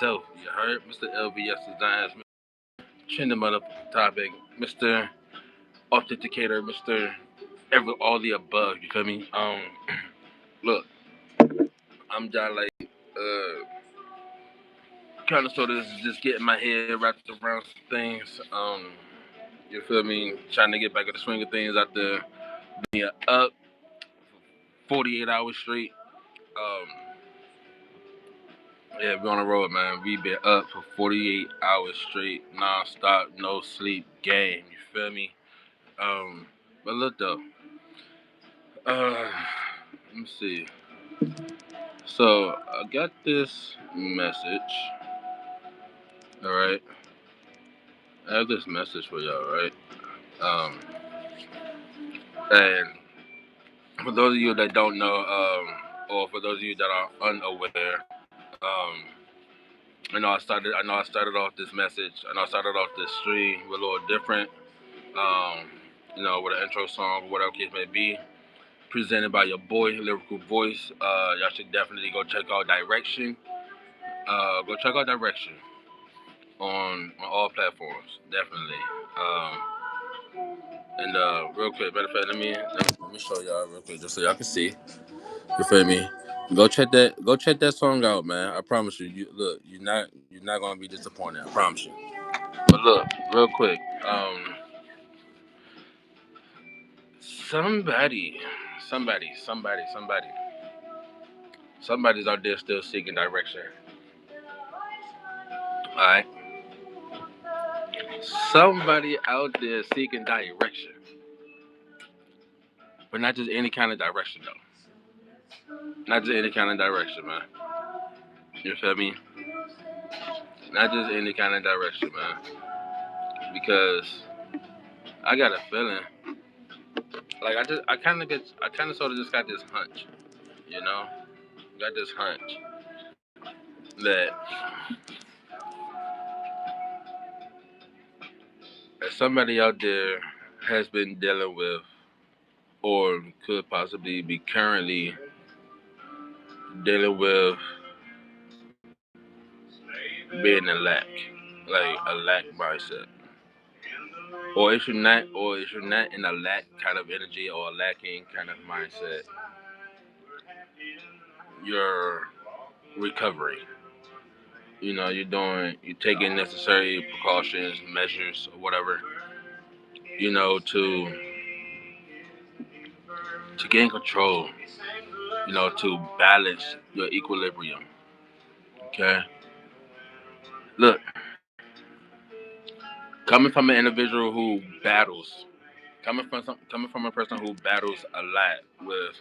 himself. You heard? Mr. LBS Designs, trending motherfucking topic, Mr. Authenticator, Mr. All the above. You feel me? Look, I'm just like kind of sort of just getting my head wrapped around some things. You feel me? Trying to get back in the swing of things after being up 48 hours straight. Um, yeah, we on the road, man. We been up for 48 hours straight, non-stop, no sleep game. You feel me? But look though, let me see. So I got this message. All right, I have this message for y'all, right? Um, and for those of you that don't know, or for those of you that are unaware, um, I know I started off this message. I know I started off this stream with a little different. Um, with an intro song, whatever case may be, presented by your boy, Lyrical Voice. Y'all should definitely go check out Direction. Go check out Direction on all platforms, definitely. And real quick, matter of fact, let me show y'all real quick just so y'all can see. You feel me? Go check that song out, man. I promise you. You're not gonna be disappointed. I promise you. But look, real quick. Somebody, somebody. Somebody's out there still seeking direction. Alright? Somebody out there seeking direction. But not just any kind of direction, though. Not just any kind of direction, man. You feel me? Not just any kind of direction, man. Because I got a feeling. Like, I kind of sort of just got this hunch, you know? Got this hunch that somebody out there has been dealing with or could possibly be currently dealing with being in lack, like a lack mindset, or if you're not in a lack kind of energy or a lacking kind of mindset, you're recovering. You're taking necessary precautions, measures, or whatever, to gain control, to balance your equilibrium. Okay, look, coming from an individual who battles, coming from a person who battles a lot with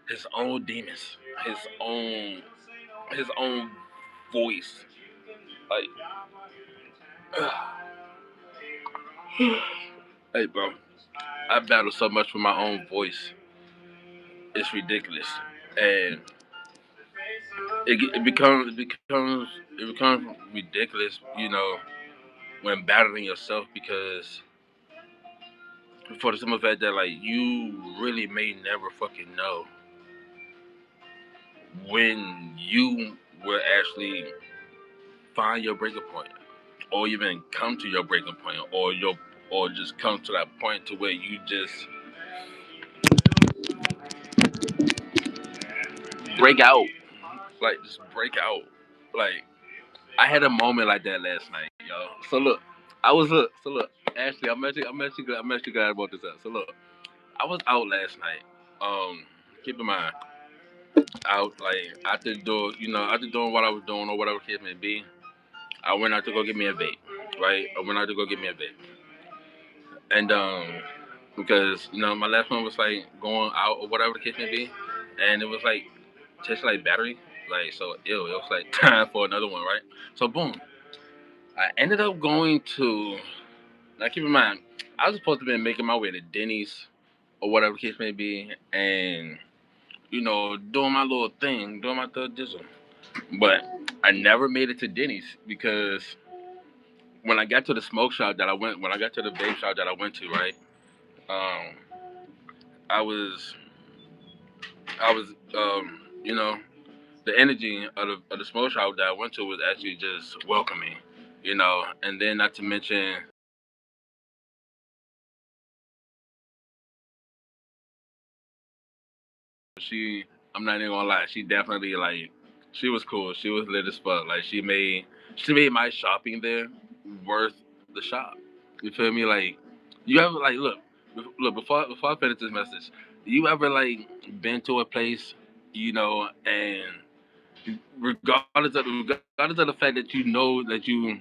his own demons, his own his own voice. Like, hey, bro, I battle so much with my own voice. It's ridiculous, and it becomes ridiculous, when battling yourself because for the simple fact that like you really may never fucking know when you will actually find your breaking point, or even come to your breaking point, or just come to that point to where you just break out, like just break out. Like I had a moment like that last night, yo. So look, so look, Ashley, I'm actually glad about this. So look, I was out last night. Keep in mind, out like after doing what I was doing or whatever case may be, I went out to go get me a vape, right? I went out to go get me a vape, and because my last one was like going out or whatever the case may be, and it was like tasted like battery, like so ew. It was like time for another one, right? So boom, I ended up going to. Now keep in mind, I was supposed to be making my way to Denny's or whatever the case may be, and doing my little thing, doing my third dizzle. But I never made it to Denny's because when I got to the smoke shop that I went, when I got to the vape shop that I went to, right? Um, I was, I was, you know, the energy of the smoke shop that I went to was actually just welcoming, and then not to mention she. I'm not even gonna lie, she definitely like she was cool. She was lit as fuck. Like she made my shopping there worth the shop. You feel me? Like you ever like look before I finish this message. You ever like been to a place, and regardless of the fact that you know that you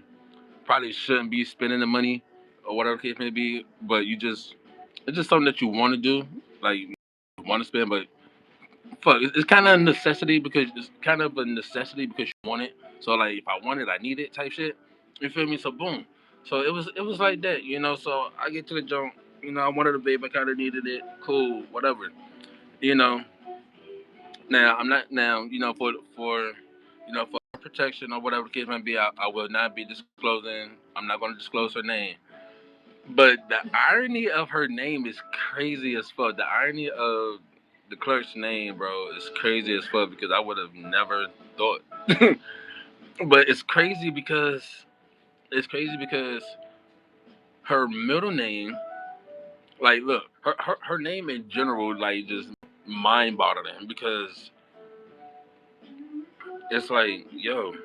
probably shouldn't be spending the money or whatever the case may be, but it's just something that you want to do, like you want to spend, but fuck, it's kind of a necessity because you want it. So like, if I want it, I need it, type shit. You feel me? So boom. So it was like that, So I get to the joint, I wanted a babe, I kind of needed it, cool, whatever, you know. Now I'm not now, for protection or whatever the case may be, I will not be disclosing. I'm not going to disclose her name. But the irony of her name is crazy as fuck. The irony of the clerk's name, bro, is crazy as fuck because I would have never thought. But it's crazy because her middle name, like, look, her name in general, like, just mind boggling because it's like, yo,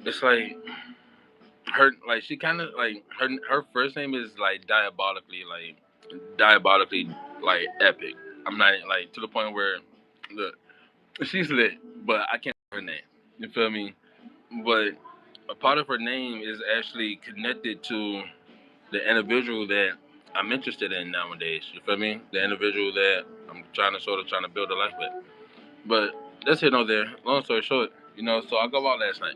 it's like she kind of like her first name is like diabolically like epic. I'm not like to the point where look, she's lit, but I can't remember her name. You feel me? But a part of her name is actually connected to the individual that I'm interested in nowadays. You feel me? The individual that I'm trying to build a life with. But that's it on there. Long story short, so I go out last night.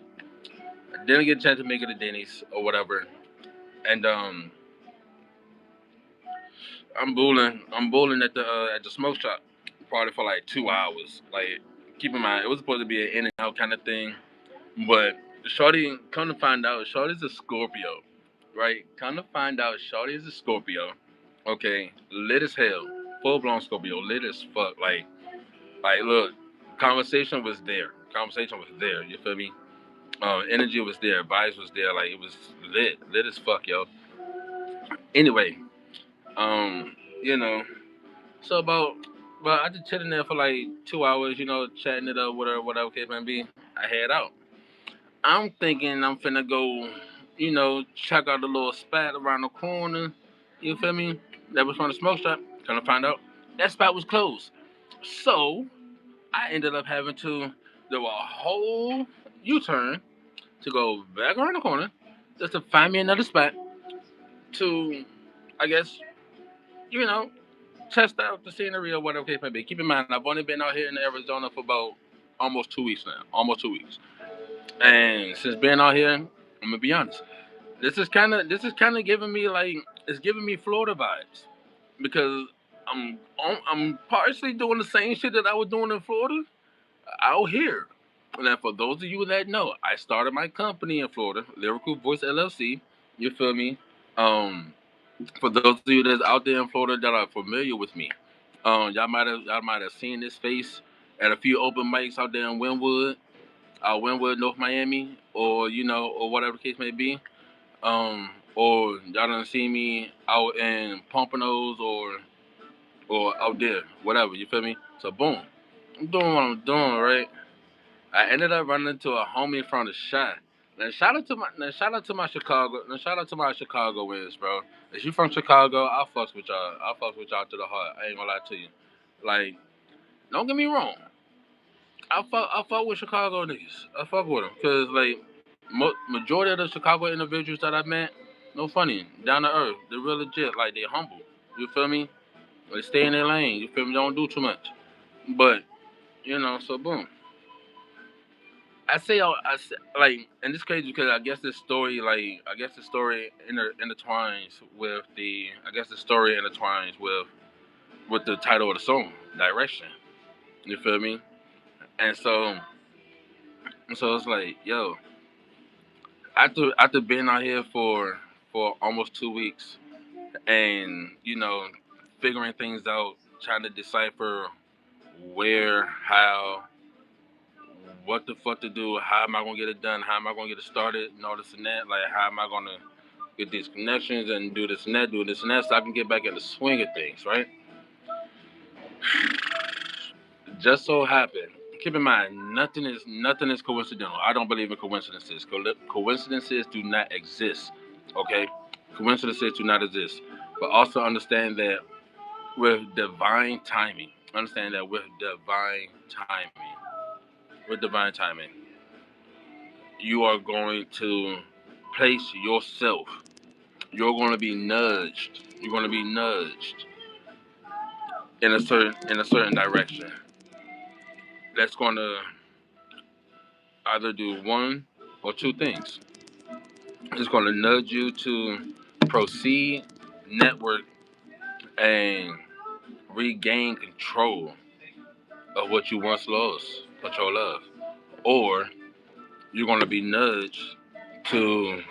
I didn't get a chance to make it to Denny's or whatever. And I'm bowling at the smoke shop probably for like 2 hours. Like keep in mind it was supposed to be an in and out kind of thing. But Shorty, come to find out, Shorty's a Scorpio, right? Come to find out, Shorty is a Scorpio. Okay, lit as hell, full blown Scorpio, lit as fuck. Like, look, conversation was there. You feel me? Energy was there, vibes was there. Like it was lit as fuck, yo. Anyway, um, you know, so about I just chilling there for like 2 hours, chatting it up, whatever case may be. I head out. I'm thinking I'm finna go, check out the little spot around the corner. You feel me? That was from the smoke shop. Trying to find out that spot was closed. So I ended up having to do a whole U-turn to go back around the corner just to find me another spot to, I guess, you know, test out the scenery or whatever case may be. Keep in mind, I've only been out here in Arizona for about almost 2 weeks now. Almost 2 weeks. And since being out here, I'm gonna be honest. This is kind of giving me like it's giving me Florida vibes because I'm partially doing the same shit that I was doing in Florida out here. Now, for those of you that know, I started my company in Florida, Lyrical Voice LLC. You feel me? Um, for those of you that's out there in Florida that are familiar with me, y'all might have seen this face at a few open mics out there in Wynwood, North Miami, or or whatever the case may be. Or y'all done see me out in Pompanos or out there, whatever. You feel me? So boom, I'm doing what I'm doing, right? I ended up running into a homie from the shot. Shout out to my Chicagoans, bro. If you from Chicago, I'll fucks with y'all. I'll fucks with y'all to the heart. I ain't gonna lie to you. Like, don't get me wrong. I fuck with Chicago niggas. I fuck with them because like majority of the Chicago individuals that I met, no funny, down to earth. They're real legit. Like they humble. You feel me? They stay in their lane. You feel me? Don't do too much. But so boom. Like, and it's crazy because I guess this story intertwines with the story intertwines with the title of the song, direction. You feel me? And so it's like, yo, after being out here for almost 2 weeks, and figuring things out, trying to decipher where, how, what the fuck to do, how am I gonna get it done, how am I gonna get it started, and all this and that. Like, how am I gonna get these connections and do this and that, so I can get back in the swing of things, right? Just so happened. Keep in mind, nothing is coincidental. I don't believe in coincidences. Coincidences do not exist. Okay, coincidences do not exist. But also understand that with divine timing, with divine timing, you are going to place yourself. You're going to be nudged. You're going to be nudged in a certain direction. That's going to either do one or two things. It's going to nudge you to proceed, network, and regain of what you once lost control of. Or you're going to be nudged to,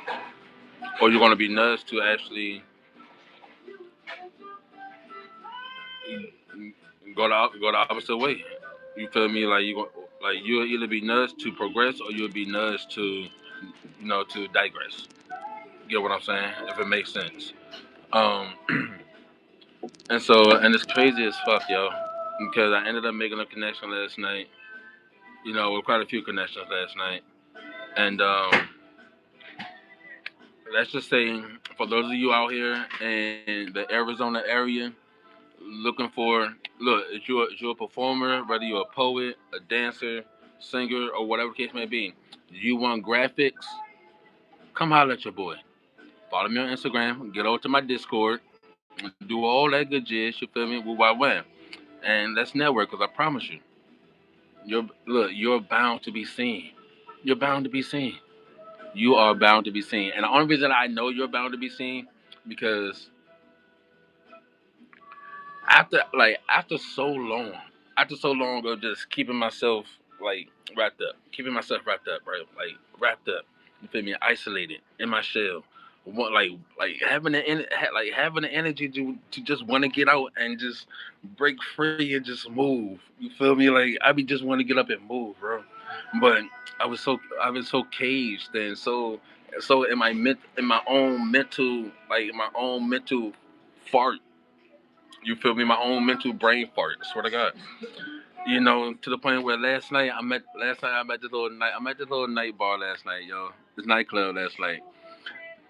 actually go the opposite way. You feel me? Like you'll either be nudged to progress or you'll be nudged to digress. Get what I'm saying? If it makes sense. Um, and it's crazy as fuck, yo, because I ended up making a connection last night. With quite a few connections last night, and let's just say for those of you out here in the Arizona area looking for, look, if you're a performer, whether you're a poet, a dancer, singer, or whatever the case may be, you want graphics, come holler at your boy. Follow me on Instagram, get over to my Discord, do all that good jizz, you feel me, win. And let's network, because I promise you, you're bound to be seen. You're bound to be seen. You are bound to be seen. And the only reason I know you're bound to be seen, because after so long of just keeping myself wrapped up, right? Like wrapped up. You feel me? Isolated in my shell. Like having the energy to just want to get out and just break free and just move. You feel me? Like I be just want to get up and move, bro. But I was so caged and so in my own mental fart. You feel me? My own mental brain fart. I swear to God. To the point where I'm at this little night bar last night, yo. This nightclub last night.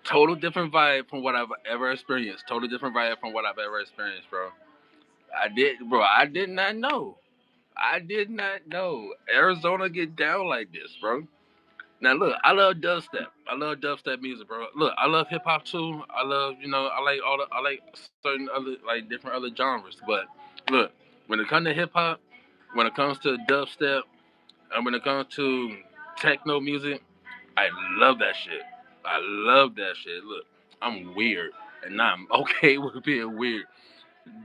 Total different vibe from what I've ever experienced. Total different vibe from what I've ever experienced, bro. I did not know. I did not know Arizona get down like this, bro. Now look, I love dubstep. I love dubstep music, bro. Look, I love hip hop too. I like certain other like different other genres. But look, when it comes to hip hop, when it comes to dubstep, and when it comes to techno music, I love that shit. I love that shit. Look, I'm weird, and I'm okay with being weird.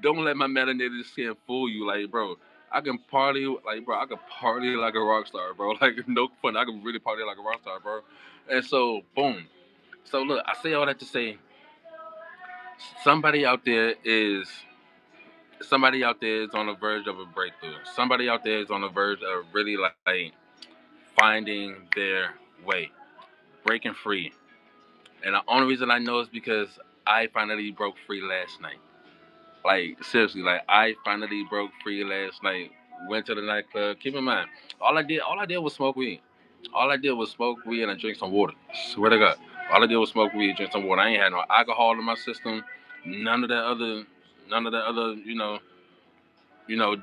Don't let my melanated skin fool you, like, bro. I can party like a rock star, bro. Like, no fun. I can really party like a rock star, bro. And so, boom. So, look, I say all that to say, somebody out there is somebody out there is on the verge of a breakthrough. Somebody out there is on the verge of really like finding their way, breaking free. And the only reason I know is because I finally broke free last night. Like seriously, like I finally broke free last night. Went to the nightclub. Keep in mind, all I did was smoke weed. All I did was smoke weed and I drink some water. Swear to God, all I did was smoke weed, drink some water. I ain't had no alcohol in my system. None of that other, none of that other,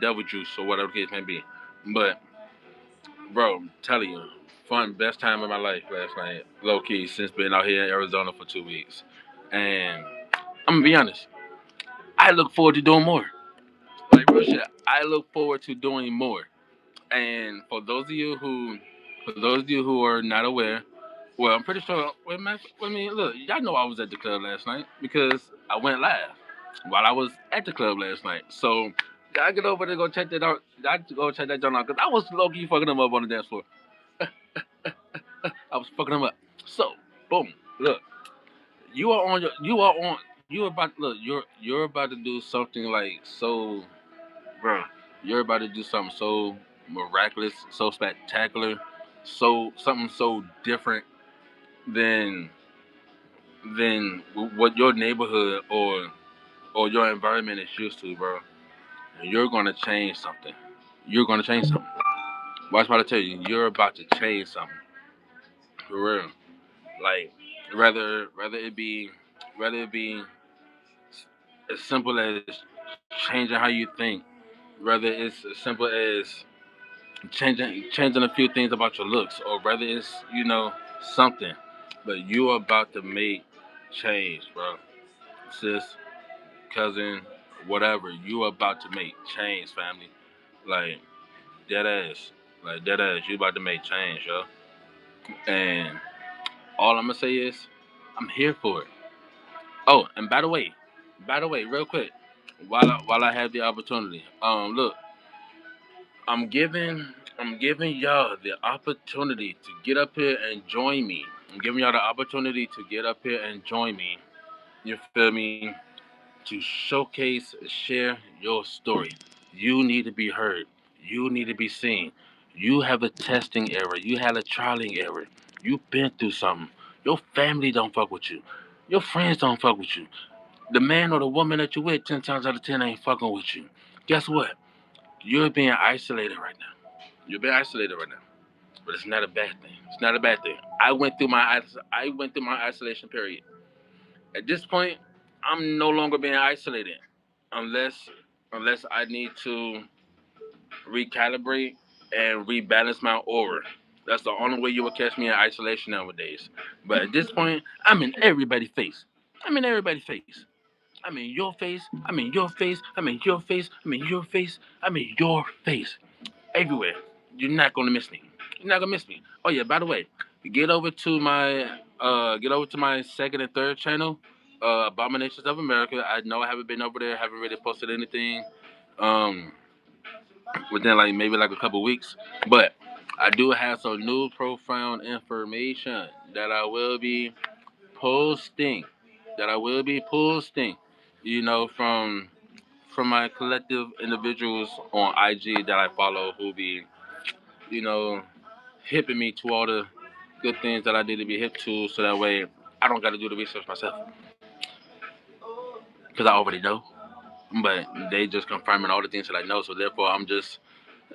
devil juice or whatever the case may be. But bro, I'm telling you, best time of my life last night. Low key, since being out here in Arizona for 2 weeks, and I'm gonna be honest. I look forward to doing more. Like real shit, I look forward to doing more. And for those of you who are not aware, well, I'm pretty sure. Wait, man, I mean, look, y'all know I was at the club last night because I went live while I was at the club last night. So y'all get over there, go check that out. Y'all go check that joint out because I was low key fucking them up on the dance floor. I was fucking them up. So boom, look, you are about to do something like so, bro. You're about to do something so miraculous, so spectacular, so something so different than what your neighborhood or your environment is used to, bro. And you're gonna change something. You're gonna change something. Watch what I tell you. You're about to change something for real. Like rather it be rather it be as simple as changing how you think. Whether it's as simple as changing a few things about your looks, or whether it's something. But you are about to make change, bro. Sis, cousin, whatever. You are about to make change, family. Like dead ass, like dead ass. You about to make change, yo. And all I'm gonna say is, I'm here for it. Oh, and by the way, real quick, while I have the opportunity, look, I'm giving I'm giving y'all the opportunity to get up here and join me. I'm giving y'all the opportunity to get up here and join me. You feel me? To showcase, share your story. You need to be heard. You need to be seen. You have a testing error. You had a trialing error. You've been through something. Your family don't fuck with you. Your friends don't fuck with you. The man or the woman that you with 10 times out of 10 ain't fucking with you. Guess what? You're being isolated right now. You're being isolated right now. But it's not a bad thing. It's not a bad thing. I went through my isolation period. At this point, I'm no longer being isolated unless I need to recalibrate and rebalance my aura. That's the only way you will catch me in isolation nowadays. But at this point, I'm in everybody's face. I'm in everybody's face. I'm in your face. I'm in your face. I'm in your face. I'm in your face. I'm in your face. Everywhere. You're not gonna miss me. You're not gonna miss me. Oh yeah, by the way, get over to my second and third channel, Abominations of America. I know I haven't been over there, haven't really posted anything um within like maybe like a couple weeks. But I do have some new profound information that I will be posting. That I will be posting. From my collective individuals on IG that I follow who be, you know, hipping me to all the good things that I need to be hip to, so that way I don't got to do the research myself because I already know. But they just confirming all the things that I know, so therefore I'm just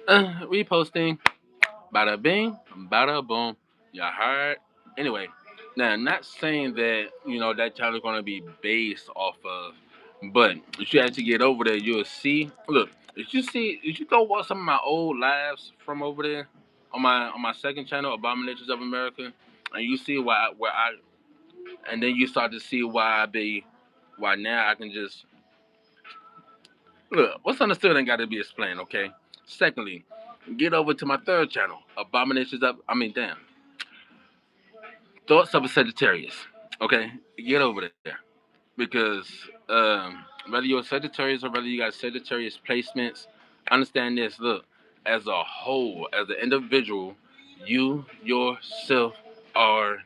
reposting. Bada bing, bada boom. Y'all heard? Anyway, now not saying that that channel is gonna be based off of, but if you actually get over there, you'll see. Look, if you go watch some of my old lives from over there on my second channel, Abominations of America, and you see and then you start to see why now I can just look. What's understood ain't got to be explained, okay? Secondly, get over to my third channel, Abominations of. I mean, damn. Thoughts of a Sagittarius. Okay, get over there because whether you're a Sagittarius or whether you got Sagittarius placements, understand this. Look, as a whole, as an individual, you yourself are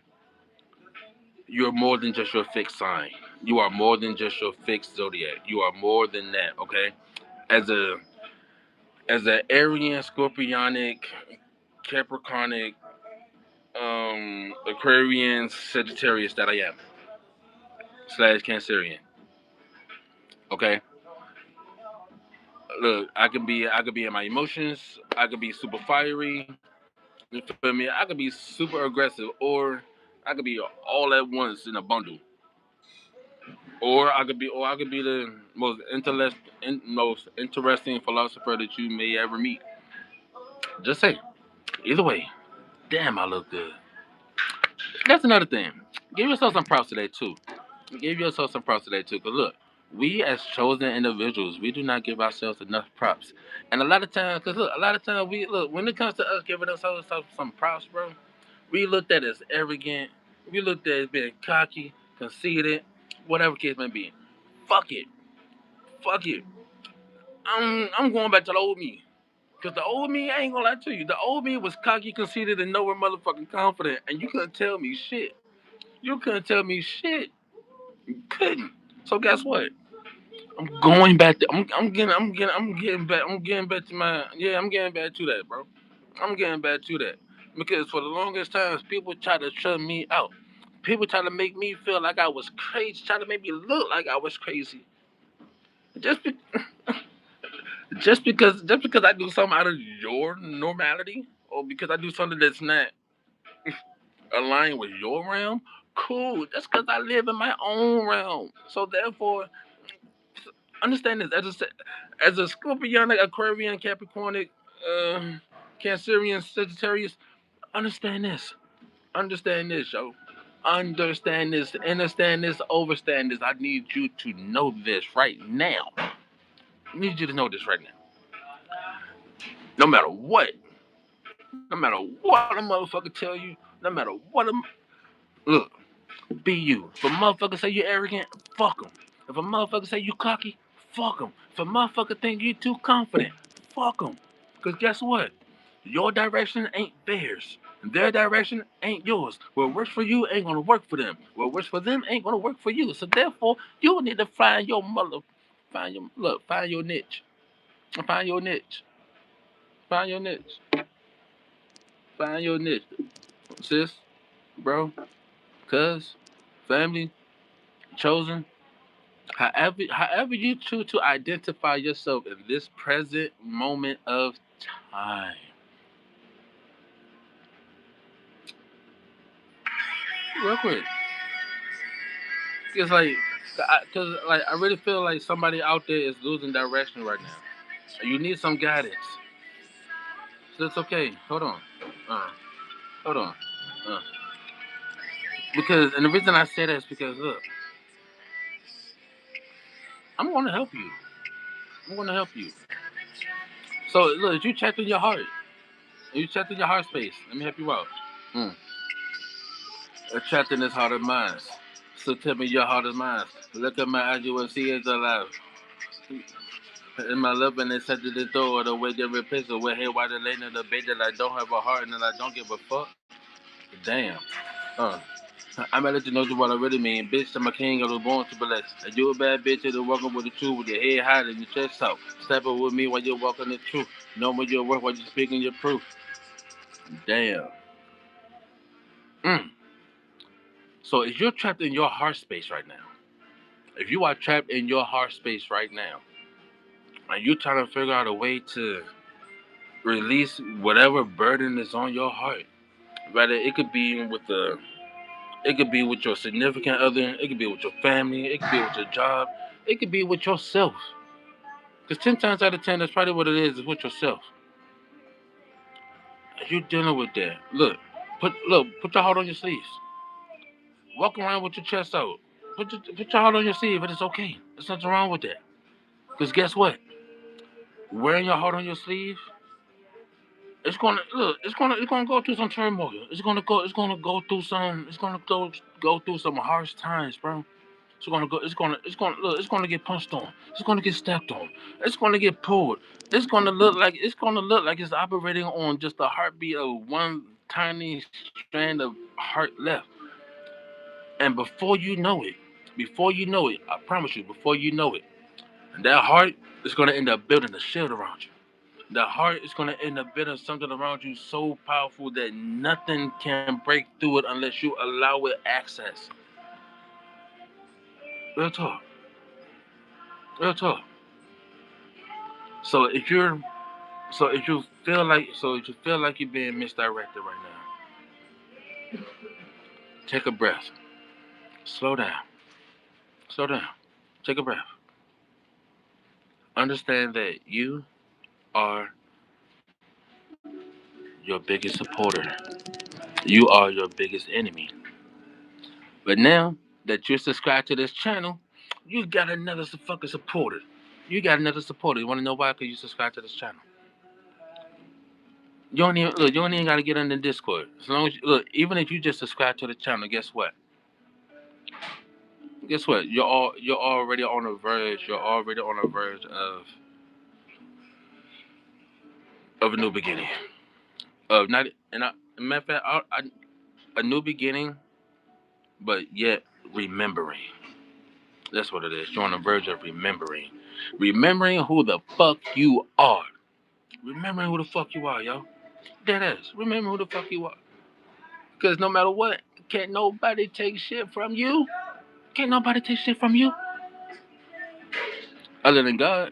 you're more than just your fixed sign. You are more than just your fixed zodiac. You are more than that. Okay, as a Aryan, Scorpionic, Capricornic, Aquarian, Sagittarius that I am slash Cancerian. Okay, look, I could be in my emotions. I could be super fiery. You feel me? I could be super aggressive, or I could be all at once in a bundle, or I could be the most interesting philosopher that you may ever meet. Just say, either way, damn, I look good. That's another thing. Give yourself some props today too. Give yourself some props today too. Cause look, we as chosen individuals, we do not give ourselves enough props. And a lot of times we look when it comes to us giving ourselves some props, bro. We looked at as arrogant. We looked at as being cocky, conceited, whatever case may be. Fuck it, fuck it. I'm going back to the old me. Cause the old me, I ain't gonna lie to you, the old me was cocky, conceited, and nowhere motherfucking confident, and you couldn't tell me shit. You couldn't tell me shit. You couldn't. So guess what? I'm going back to. I'm getting back to my. Yeah, I'm getting back to that, bro. I'm getting back to that because for the longest times, people try to shut me out. People try to make me feel like I was crazy. Try to make me look like I was crazy. Just be, just because I do something out of your normality, or because I do something that's not aligned with your realm. Cool. That's because I live in my own realm. So therefore, understand this as a Scorpionic, Aquarian, Capricornic, Cancerian, Sagittarius. Understand this. Understand this, yo. Understand this. Understand this. Overstand this. I need you to know this right now. I need you to know this right now. No matter what, no matter what a motherfucker tell you, no matter what a look, be you. If a motherfucker say you arrogant, fuck him. If a motherfucker say you cocky, fuck him. If a motherfucker think you too confident, fuck him. Cause guess what? Your direction ain't theirs. Their direction ain't yours. What works for you ain't gonna work for them. What works for them ain't gonna work for you. So therefore, you need to find your niche. Find your niche. Find your niche. Find your niche. Sis, bro, cuz, family, chosen. However you choose to identify yourself in this present moment of time. Real quick. It's like, cause like I really feel like somebody out there is losing direction right now. You need some guidance. So it's okay. Hold on. Uh, hold on. Uh, and the reason I say that is because look, I'm gonna help you. I'm gonna help you. So look, if you check in your heart, if you check in your heart space, let me help you out. Mm. Trapped in this heart of mine. So tell me your heart is mine. Look at my eyes, you will see it's alive. In my love and they said to the door, the way they replace it with hey, why the lane of the bait that I don't have a heart and that I don't give a fuck. Damn. Uh. I'm gonna let you know what I really mean. Bitch, I'm a king, I was born to bless. And you a bad bitch, you're walking with the truth, with your head high and your chest out. Step up with me while you're walking the truth. Know when you're work while you're speaking your proof. Damn. Mm. So if you're trapped in your heart space right now, if you are trapped in your heart space right now, and you're trying to figure out a way to release whatever burden is on your heart, whether it could be with your significant other, it could be with your family, it could be with your job, it could be with yourself. Because 10 times out of 10, that's probably what it is with yourself. If you're dealing with that, put your heart on your sleeves. Walk around with your chest out. Put your heart on your sleeve, but it's okay. There's nothing wrong with that. Because guess what? Wearing your heart on your sleeve, it's gonna go through some turmoil. It's gonna go through some harsh times, bro. It's gonna get punched on. It's gonna get stepped on. It's gonna get pulled. It's gonna look like it's operating on just a heartbeat of one tiny strand of heart left. And before you know it, I promise you, before you know it, that heart is gonna end up building a shield around you. The heart is going to end up building something around you so powerful that nothing can break through it unless you allow it access. Real talk. Real talk. So if you're if you feel like you're being misdirected right now, take a breath. Slow down. Slow down. Take a breath. Understand that you are your biggest supporter. You are your biggest enemy. But now that you're subscribed to this channel, you got another fucking supporter. You got another supporter. You want to know why? Because you subscribe to this channel. You don't even look. You don't even got to get in the Discord. As long as even if you just subscribe to the channel, guess what? Guess what? You're already on the verge. You're already on the verge of a new beginning. Of not and I, matter of fact, a new beginning, but yet remembering. That's what it is. You're on the verge of remembering. Remembering who the fuck you are. Remembering who the fuck you are, yo. That is. Remember who the fuck you are. Because no matter what, can't nobody take shit from you. Can't nobody take shit from you. Other than God.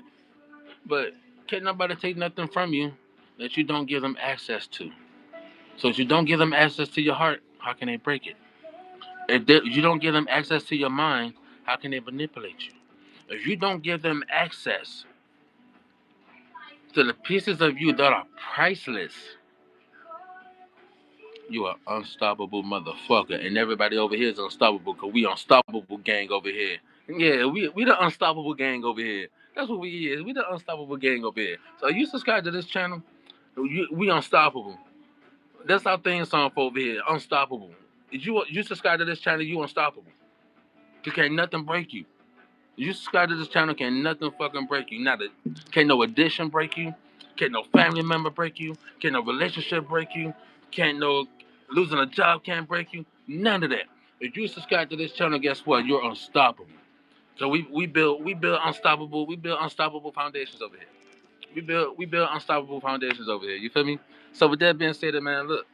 But can't nobody take nothing from you that you don't give them access to. So if you don't give them access to your heart, how can they break it? If you don't give them access to your mind, how can they manipulate you? If you don't give them access to the pieces of you that are priceless, you are unstoppable motherfucker. And everybody over here is unstoppable because we unstoppable gang over here. Yeah, we the unstoppable gang over here. That's what we is. We the unstoppable gang over here. So you subscribe to this channel, we unstoppable. That's our theme song for over here. Unstoppable. If you subscribe to this channel, you unstoppable. You can't nothing break you. You subscribe to this channel, can't nothing fucking break you. Can't no addition break you. Can't no family member break you. Can't no relationship break you. Can't no losing a job can't break you. None of that. If you subscribe to this channel, guess what? You're unstoppable. So we build unstoppable foundations over here. We build unstoppable foundations over here. You feel me? So with that being said, man, look.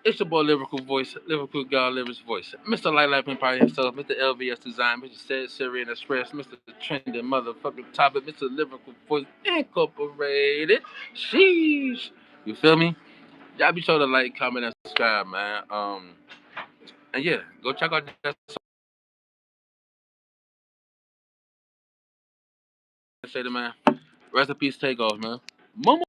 It's your boy Lyrical Voice, Lyrical God, Lyrics Voice. Mr. Light Life Empire himself, Mr. LVS Design, Mr. Said Syrian Express, Mr. Trending Motherfucking Topic, Mr. Lyrical Voice Incorporated. Sheesh. You feel me? Y'all be sure to like, comment, and subscribe, man. And yeah, go check out that song, man. Rest in peace, Takeoff, man. Mama.